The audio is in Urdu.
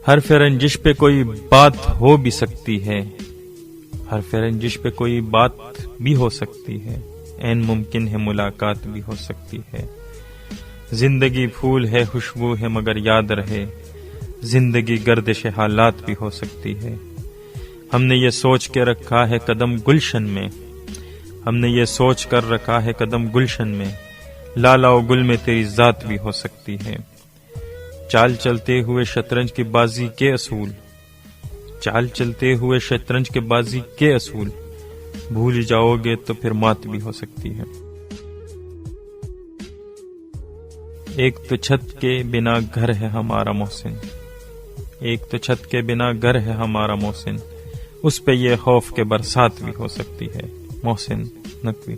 حرف رنجش پہ کوئی بات ہو بھی سکتی ہے، حرف رنجش پہ کوئی بات بھی ہو سکتی ہے، عین ممکن ہے ملاقات بھی ہو سکتی ہے۔ زندگی پھول ہے خوشبو ہے مگر یاد رہے، زندگی گردش حالات بھی ہو سکتی ہے۔ ہم نے یہ سوچ کے رکھا ہے قدم گلشن میں، ہم نے یہ سوچ کر رکھا ہے قدم گلشن میں، لالا و گل میں تیری ذات بھی ہو سکتی ہے۔ چال چلتے ہوئے شطرنج کی بازی کے اصول، چال چلتے ہوئے شطرنج کے بازی کے اصول، بھول جاؤ گے تو پھر مات بھی ہو سکتی ہے۔ ایک تو چھت کے بنا گھر ہے ہمارا محسن، ایک تو چھت کے بنا گھر ہے ہمارا محسن، اس پہ یہ خوف کے برسات بھی ہو سکتی ہے۔ محسن نقوی۔